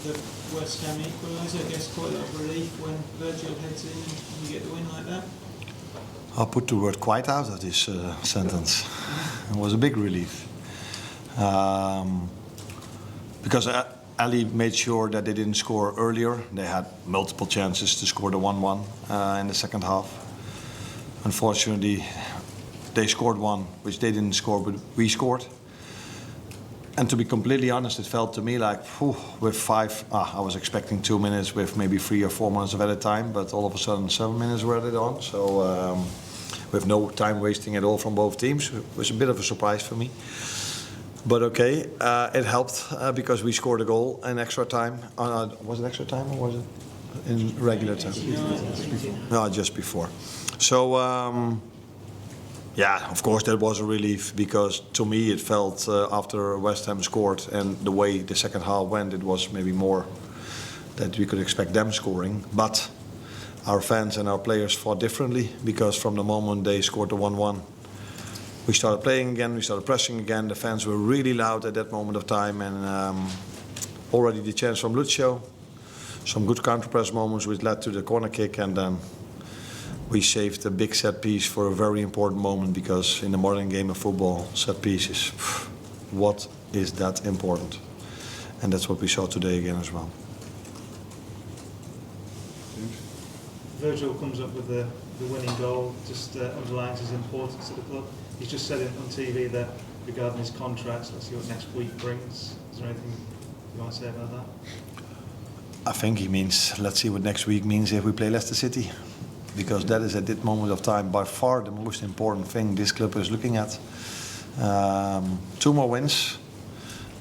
the West Ham equaliser. I guess quite a lot of relief when Virgil heads in and you get the win like that. I'll put the word "quite" out of this sentence. It was a big relief. Because Ali made sure that they didn't score earlier. They had multiple chances to score the 1-1 in the second half. Unfortunately, they scored one, which they didn't score, but we scored. And to be completely honest, it felt to me like, with I was expecting 2 minutes with maybe 3 or 4 minutes of added time, but all of a sudden 7 minutes were added on. So with no time wasting at all from both teams, it was a bit of a surprise for me. But okay, it helped because we scored a goal in extra time. Was it extra time or was it in regular time? No, just before. So, yeah, of course that was a relief because to me it felt after West Ham scored and the way the second half went, it was maybe more that we could expect them scoring. But our fans and our players fought differently because from the moment they scored the 1-1, we started playing again, we started pressing again. The fans were really loud at that moment of time, and already the chance from Lucio, some good counter-press moments which led to the corner kick, and then we saved a big set piece for a very important moment because in the modern game of football, set pieces, what is that important? And that's what we saw today again as well. Virgil comes up with the winning goal, just underlines his importance to the club. He's just said it on TV that regarding his contracts, let's see what next week brings. Is there anything you want to say about that? I think he means, let's see what next week means if we play Leicester City. Because that is at this moment of time by far the most important thing this club is looking at. 2 more wins.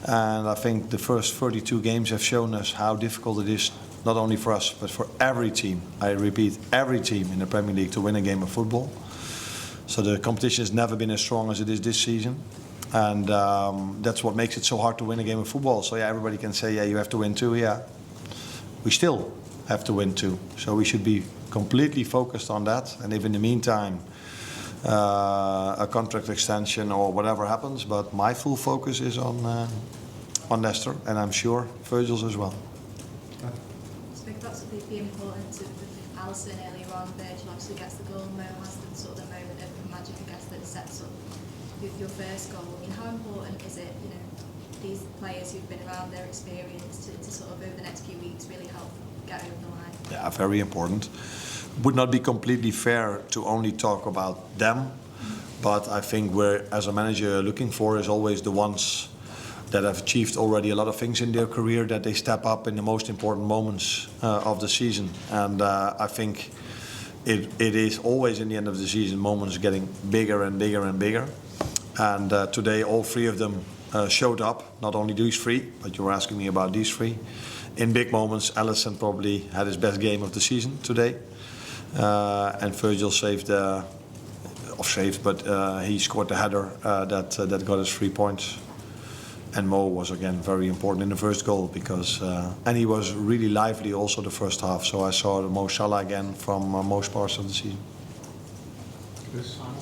And I think the first 32 games have shown us how difficult it is, not only for us, but for every team. I repeat, every team in the Premier League to win a game of football. So the competition has never been as strong as it is this season. And that's what makes it so hard to win a game of football. So yeah, everybody can say, yeah, you have to win too. Yeah, we still have to win too. So we should be completely focused on that. And if in the meantime, a contract extension or whatever happens, but my full focus is on Leicester, and I'm sure Virgil's as well. Speak about something being important to Alisson earlier on. Virgil obviously gets the goal. Mo has the sort of the moment of magic, I guess, that sets up your first goal. I mean, how important is it, you know, these players who've been around, their experience to sort of over the next few weeks really help get over the line? Yeah, very important. Would not be completely fair to only talk about them, but I think we're, as a manager, looking for is always the ones that have achieved already a lot of things in their career, that they step up in the most important moments of the season. And I think it is always in the end of the season moments getting bigger and bigger and bigger. And today all 3 of them showed up, not only these 3, but you were asking me about these 3. In big moments, Alisson probably had his best game of the season today. And Virgil he scored the header that got us 3 points. And Mo was again very important in the first goal because and he was really lively also the first half. So I saw the Mo Salah again from most parts of the season. Chris? What do you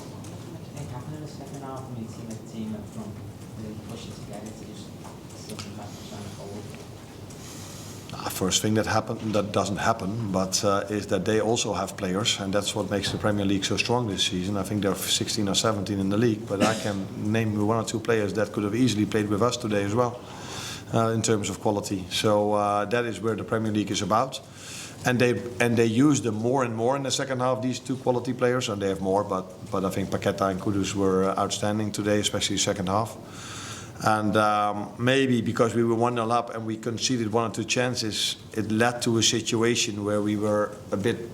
think happened in the second half when you see the team up front really pushing together to just something back and trying to hold? First thing that doesn't happen, but is that they also have players, and that's what makes the Premier League so strong this season. I think there are 16 or 17 in the league, but I can name 1 or 2 players that could have easily played with us today as well, in terms of quality. So that is where the Premier League is about, and they use them more and more in the second half. These 2 quality players, and they have more, but I think Paqueta and Kudus were outstanding today, especially the second half. And maybe because we were 1-0 up and we conceded 1 or 2 chances, it led to a situation where we were a bit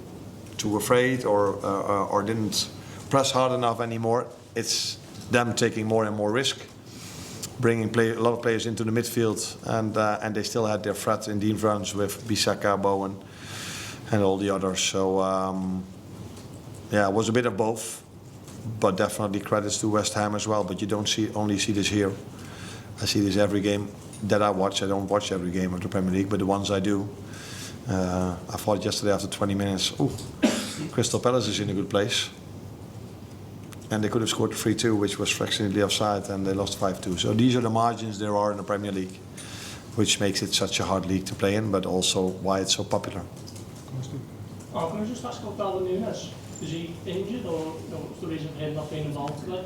too afraid or didn't press hard enough anymore. It's them taking more and more risk, bringing a lot of players into the midfield, and they still had their threat in Dean runs with Bissaka, Bowen, and all the others. So yeah, it was a bit of both, but definitely credits to West Ham as well. But you don't only see this here. I see this every game that I watch. I don't watch every game of the Premier League, but the ones I do. I thought yesterday after 20 minutes, Crystal Palace is in a good place. And they could have scored 3-2, which was fractionally offside, and they lost 5-2. So these are the margins there are in the Premier League. which makes it such a hard league to play in, but also why it's so popular. Oh, can I just ask about Darwin Nunez? Is he injured, or what's the reason for him not being involved today?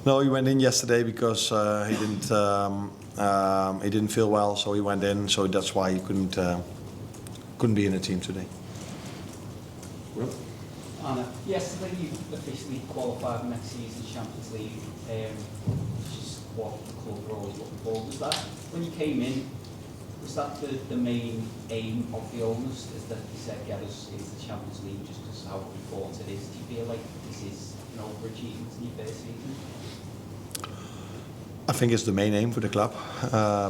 No, he went in yesterday because he didn't feel well, so he went in. So that's why he couldn't be in the team today. Well, Anna, yesterday you officially qualified for next season's Champions League, which is what the club were always looking for. Was that, when you came in, was that the main aim of the owners, is that you said get us into the Champions League just because how important it is? Do you feel like this is an overachievement in your first season? I think it's the main aim for the club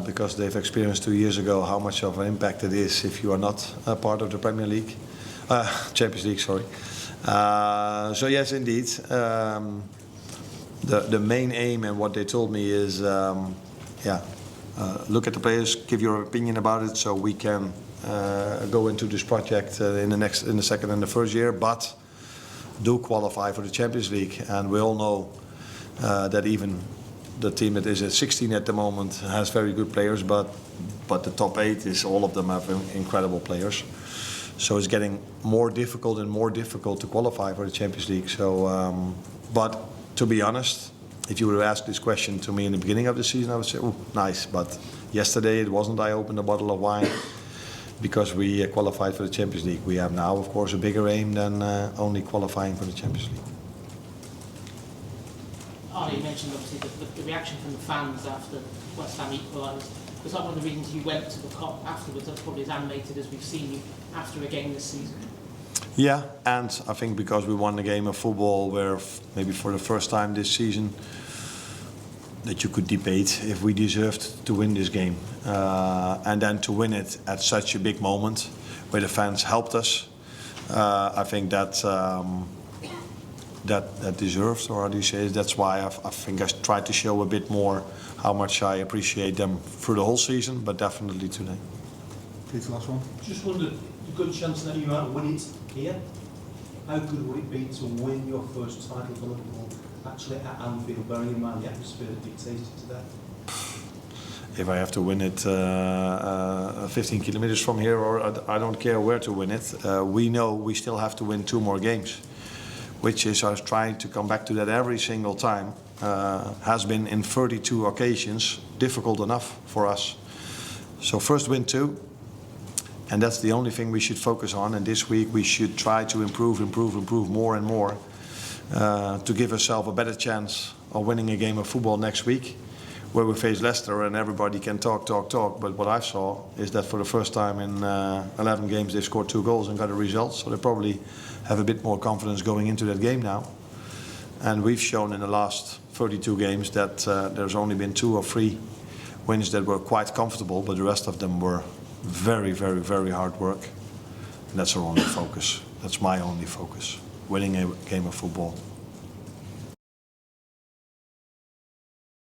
because they've experienced 2 years ago how much of an impact it is if you are not a part of the Premier League, Champions League, sorry. So yes, indeed, the main aim and what they told me is, look at the players, give your opinion about it, so we can go into this project in the second and the first year, but do qualify for the Champions League. And we all know that even the team that is at 16 at the moment has very good players, but the top 8 is, all of them have incredible players. So it's getting more difficult and more difficult to qualify for the Champions League. So, but to be honest, if you would have asked this question to me in the beginning of the season, I would say, oh, nice. But yesterday it wasn't I opened a bottle of wine because we qualified for the Champions League. We have now, of course, a bigger aim than only qualifying for the Champions League. Arne, you mentioned obviously the reaction from the fans after West Ham equalised. Was that one of the reasons you went to the Kop afterwards? That's probably as animated as we've seen you after a game this season. Yeah, and I think because we won the game of football where maybe for the first time this season that you could debate if we deserved to win this game. And then to win it at such a big moment where the fans helped us, I think that deserves, or how do you say it? That's why I think I tried to show a bit more how much I appreciate them through the whole season, but definitely today. Peter, last one. Just wondered, the good chance that you might win it here. How good would it be to win your first title for Liverpool actually at Anfield, bearing in mind the atmosphere that dictates it today? If I have to win it 15 kilometers from here, or I don't care where to win it, we know we still have to win 2 more games, which is, I was trying to come back to that every single time, has been in 32 occasions difficult enough for us. So first win 2, and that's the only thing we should focus on. And this week we should try to improve more and more to give ourselves a better chance of winning a game of football next week, where we face Leicester and everybody can talk. But what I saw is that for the first time in 11 games they've scored 2 goals and got a result. So they probably have a bit more confidence going into that game now. And we've shown in the last 32 games that there's only been 2 or 3 wins that were quite comfortable, but the rest of them were very hard work. And that's our only focus. That's my only focus. Winning a game of football.